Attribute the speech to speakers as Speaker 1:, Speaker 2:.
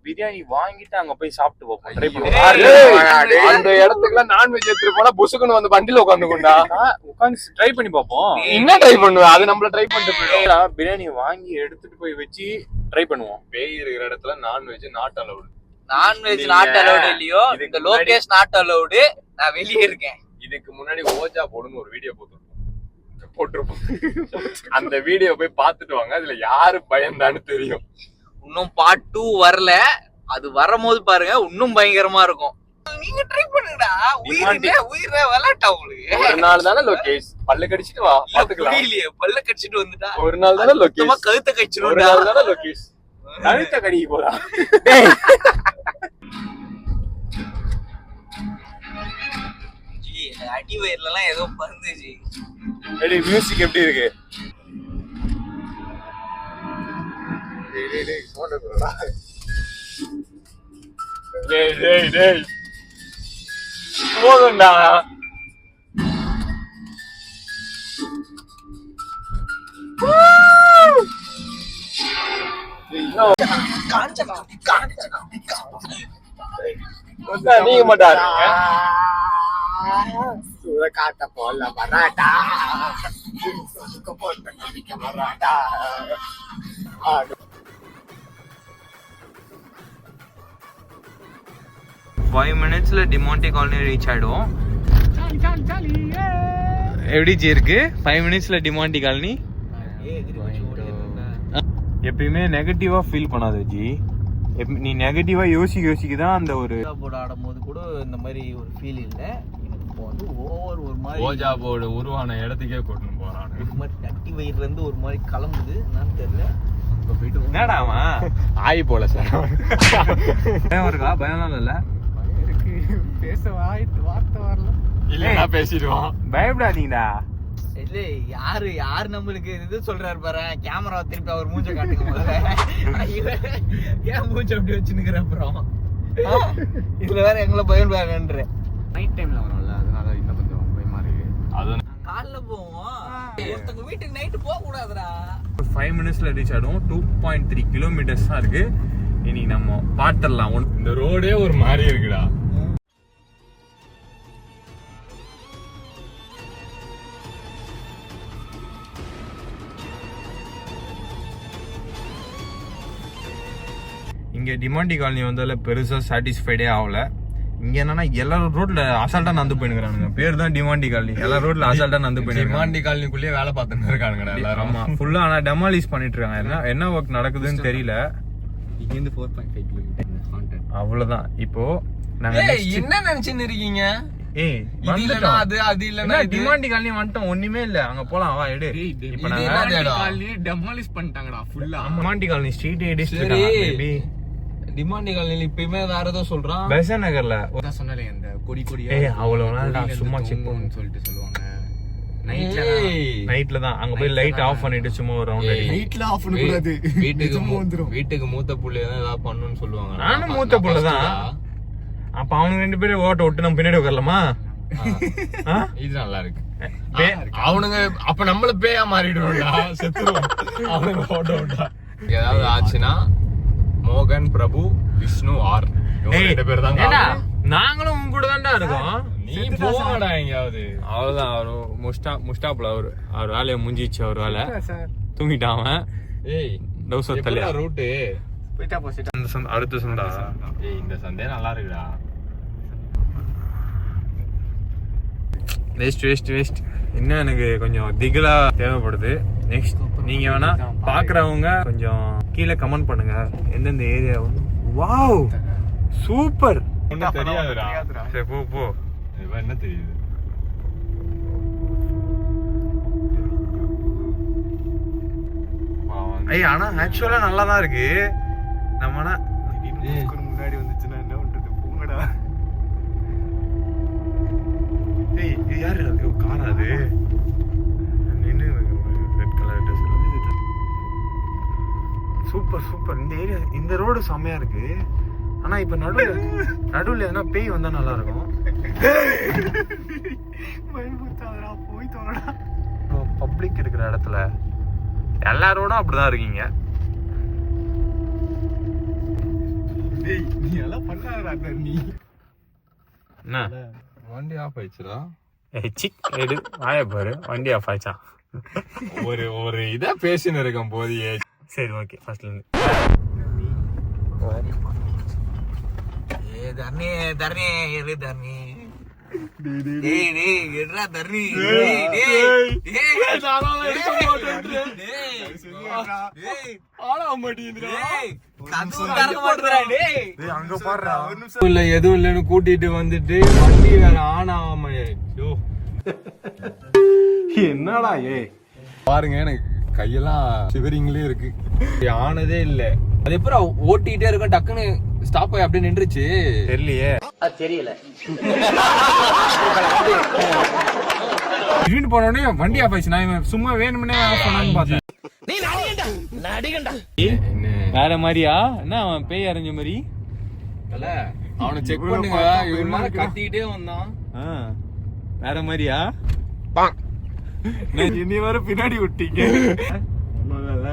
Speaker 1: பிரியாணி வாங்கிட்டு அங்க போய் சாப்பிட்டு போப்போம். ட்ரை
Speaker 2: அந்த இடத்துக்குலாம் நான்வெஜ் எடுத்துட்டு போனா புசுக்குன்னு வந்து வண்டியில உட்காந்துக்குண்டா
Speaker 1: உட்காந்து ட்ரை பண்ணி பாப்போம்.
Speaker 2: என்ன ட்ரை பண்ணுவேன்? அது நம்மள ட்ரை பண்ணிட்டு போயிடும்.
Speaker 1: பிரியாணி வாங்கி எடுத்துட்டு போய் வச்சு ட்ரை பண்ணுவோம்.
Speaker 2: பேய் இருக்கிற இடத்துல non veg not allowed.
Speaker 3: Non veg not allowed இல்லையோ, இந்த லோகேஷ் நாட் அலவுட். நான் வெளியே இருக்கேன்.
Speaker 2: இதுக்கு முன்னாடி ஓஜா போடுன்னு ஒரு வீடியோ போட்டிருப்போம். அந்த வீடியோ போய் பாத்துட்டு வாங்க. அதுல யாரு பயந்தான்னு தெரியும்.
Speaker 3: இன்னும் பார்ட் 2 வரல. அது வரும்போது பாருங்க, இன்னும் பயங்கரமா இருக்கும். நீங்க ட்ரை பண்ணுங்கடா. உயிரே விளையாட்டா உங்களுக்கு.
Speaker 2: ஒரு நாள் தானே லோகேஷ், பல்ல கடிச்சிட்டு வா பாத்துக்கலாம்.
Speaker 3: இல்லையே, பல்ல கடிச்சிட்டு வந்துட்டா
Speaker 2: ஒரு நாள் தானே லோகேஷ்,
Speaker 3: கழுத்தை கடிச்சிடும்.
Speaker 2: ஒரு நாள் தானே லோகேஷ்,
Speaker 1: கழுத்த கடிக்க போதா?
Speaker 3: அடி வயிறுலாம் ஏதோ பறந்துச்சு.
Speaker 1: மியூசிக் எப்படி இருக்கு?
Speaker 2: போதும்டா. நீங்க மாட்டாரு
Speaker 4: காட்ட போல வராட்டா வராட்டா.
Speaker 3: 5 minutesல டிமாண்டி காலனி ரீச் ஆயிடுவோம். எப்படி ஜி இருக்கு 5 minutesல டிமாண்டி காலனி?
Speaker 1: எப்பயுமே நெகட்டிவா ஃபீல் பண்ணாத ஜி. நீ நெகட்டிவா யோசிக்க தான் அந்த ஒரு
Speaker 3: போர்டு ஆடும்போது கூட இந்த மாதிரி ஒரு ஃபீல் இல்ல. இப்போ வந்து ஓவர் ஒரு மாதிரி
Speaker 2: ஓஜா போர்டு உருவான இடத்துக்கே கொண்டு போறான்.
Speaker 3: ஒரு மாதிரி தட்டி வயிறுல இருந்து ஒரு மாதிரி கலங்குது. என்னன்னு தெரியல.
Speaker 1: இப்ப போயிட்டு என்னடாமா
Speaker 2: ஆயி போல சார்.
Speaker 1: பயம் இருக்கா? பயம்லாம் இல்ல.
Speaker 4: பேச வார்த்தை வரல.
Speaker 2: இல்ல பேசிடுவான்.
Speaker 1: பயப்படாதீங்கடா.
Speaker 3: இல்ல யாரு நம்மளுக்கு இது சொல்றாரு பாரு. கேமரா திருப்பி அவர் மூஞ்ச காட்டுங்க முதல்ல. ஏன் மூஞ்ச அப்படி வச்சுன்னுக்கிற? அப்புறம் இதுல வேற எங்களை பயம் பாருன்ற.
Speaker 1: நைட் டைம்ல வரும்ல, அதனால இன்னும் கொஞ்சம் பயமா இருக்கு. அது
Speaker 3: காலைல போவோம். ஒருத்தங்க வீட்டுக்கு நைட்டு போக கூடாதுடா.
Speaker 1: 5 minutesல ரீச் ஆயிடும். 2.3 kilometers தான் இருக்கு. இன்னைக்கு நம்ம பாத்திரலாம்.
Speaker 2: இந்த ரோடே ஒரு மாதிரி இருக்குடா.
Speaker 1: இங்க டிமாண்டி காலனி வந்தால பெருசா சாட்டிஸ்ஃபைடே ஆகல. இங்க என்னன்னா எல்லா ரோட்ல அசால்ட்டா நடந்து போயினுக்குறானுங்க. பேர் தான் டிமாண்டி காலனி. எல்லா ரோட்ல அசால்ட்டா நடந்து போயினுக்குறாங்க.
Speaker 2: டிமாண்டி காலனிக்குள்ளேயே வேலை பார்த்துட்டு இருக்கானுங்கடா எல்லாரும்.
Speaker 1: ஆமா, ஃபுல்லா ஆனா டெமாலிஷ் பண்ணிட்டு இருக்காங்க. என்ன ஒர்க் நடக்குதுன்னு தெரியல.
Speaker 2: இங்க இருந்து 4.5 கிலோமீட்டர்
Speaker 1: அவ்வளவுதான். இப்போ நாங்க
Speaker 2: என்ன நினைச்சுன்னு இருக்கீங்க?
Speaker 1: அது இல்லனா டிமாண்டி காலனி வந்துட்டோம். ஒண்ணுமே இல்ல. அங்க போலாம், வா எடு. இப்போ நாங்க
Speaker 2: காலனி டெமாலிஷ் பண்ணிட்டாங்கடா ஃபுல்லா.
Speaker 1: டிமாண்டி காலனி ஸ்ட்ரீட் இடிச்சிட்டாங்க. மேபி
Speaker 3: டிமாண்டி காலனில இப்பயுமே வேற ஏதோ சொல்றான்.
Speaker 1: பெசன் நகர்ல
Speaker 2: நான் சொன்னல அந்த கொடி கொடியா
Speaker 1: அவ்வளவு நாள் சும்மா செக்
Speaker 2: பண்ணனும்னு சொல்லிட்டு சொல்லுவாங்க.
Speaker 1: நைட்ல தான் அங்க போய் லைட் ஆஃப் பண்ணிட்டு சும்மா ஒரு ரவுண்ட் அடி.
Speaker 4: நைட்ல ஆஃப் பண்ண கூடாது.
Speaker 2: வீட்டுக்கு மூத்த புள்ளைய தான் ஏதாவது பண்ணனும்னு சொல்லுவாங்க.
Speaker 1: நானும் மூத்த புள்ள தான். அப்ப அவங்க ரெண்டு பேரும் ஓட்ட விட்டு நம்ம பின்னாடி உட்காரலாமா?
Speaker 2: இது நல்லா இருக்கு. அவனுங்க அப்ப நம்மள பேயா மாறிடுவோம்டா. செத்துருவோம் அவனுங்க ஓட்ட விட்டா. ஏதாவது ஆச்சுன்னா மோகன், பிரபு, விஷ்ணு, ஆர் ரெண்டு பேர் தான்.
Speaker 1: நாங்களும் உங்க கூட தான்டா இருக்கோம்.
Speaker 2: நீ போவாடா எங்கயாவது.
Speaker 1: அவ்வளவுதான். அவரு முஸ்டாப்ல அவர் வேலையை முடிஞ்சிச்சு. அவர் வேலை தூங்கிட்டான் அவன்.
Speaker 2: ஏய்
Speaker 1: டவுசர் தள்ளி
Speaker 2: ரூட்டு
Speaker 4: போயிட்டா போசிட்டா.
Speaker 1: அடுத்த சந்தா.
Speaker 2: ஏய் இந்த சந்தே நல்லா இருக்குடா.
Speaker 1: வேஸ்ட் இன்னும் எனக்கு கொஞ்சம் திகிலா தேவைப்படுது. நெக்ஸ்ட் நீங்க வேணா பாக்குறவங்க கொஞ்சம் கீழே கமெண்ட் பண்ணுங்க எந்தெந்த ஏரியா. Wow super.
Speaker 2: ஒண்ணும் தெரியாதுடா.
Speaker 1: சரி போ.
Speaker 2: என்ன தெரியுது?
Speaker 1: ஆனா ஆக்சுவலா நல்லா தான் இருக்கு. நம்ம
Speaker 4: முன்னாடி வந்துச்சுன்னா என்ன பண்றது? போங்கடா.
Speaker 1: ஏய் இது யாரு? அது காரா? அது நின்னு ரெட் கலர் ட்ரெஸ். சூப்பர். இந்த ஏரியா, இந்த ரோடு செமையா இருக்கு. ஆனா இப்ப நடுவுல எதனா பேய் வந்தா நல்லா இருக்கும்.
Speaker 4: போய் தோணடா.
Speaker 1: பப்ளிக் இருக்கிற இடத்துல எல்லாரோட அப்படிதான் இருக்கீங்க.
Speaker 4: நீ
Speaker 1: என்ன
Speaker 2: வண்டி ஆஃப் ஆயிடுச்சுடா.
Speaker 1: சிக் எடு வாய பாரு வண்டி ஆஃப் ஆச்சா.
Speaker 2: ஒரு இதா பேசின்னு இருக்கேன் போதியே.
Speaker 1: சரி ஓகே ஃபர்ஸ்ட்ல இருந்து
Speaker 3: தர்ணி தர்ணி எது தர்ணி டேய் டேய் எட்ரா தர்ணி டேய் டேய்
Speaker 2: நானால எடுக்க மாட்டேன்.
Speaker 3: டேய்
Speaker 2: ஆளா மாட்டீங்கடா.
Speaker 3: டேய் கது தரங்க மாட்டறா டேய்.
Speaker 1: டேய் அங்க பாருடா.
Speaker 2: இல்ல எதுவும் இல்லன்னு கூட்டிட்டு வந்துட்டு வண்டி வேற ஆன் ஆகாம. ஐயோ
Speaker 1: என்னடா ஏய்
Speaker 2: பாருங்க எனக்கு கையெல்லாம் சிவரிங்லயே இருக்கு. ஆனதே இல்ல. அது எப்பறம் ஓட்டிட்டே இருக்கும் டக்குன்னு ஸ்டாப் ஆகி அப்படியே நின்றுச்சு.
Speaker 1: தெரியலையே.
Speaker 3: தெரியல.
Speaker 1: திடீர்னு போனோடனே வண்டி ஆஃப் ஆயிடுச்சு. நான் சும்மா வேணும்னே ஆஃப் பண்ணான்னு பார்த்தேன்.
Speaker 3: நீ நடிகண்டா.
Speaker 2: என்ன
Speaker 1: வேற மாதிரியா என்ன அவன் பேய் அரைஞ்ச மாதிரி.
Speaker 2: இல்ல அவனை செக் பண்ணுங்க. இவன் மேல கத்திட்டே வந்தான்.
Speaker 1: வேற மாதிரியா
Speaker 4: இனி வர பின்னாடி விட்டீங்க.
Speaker 1: ஒண்ணும் இல்ல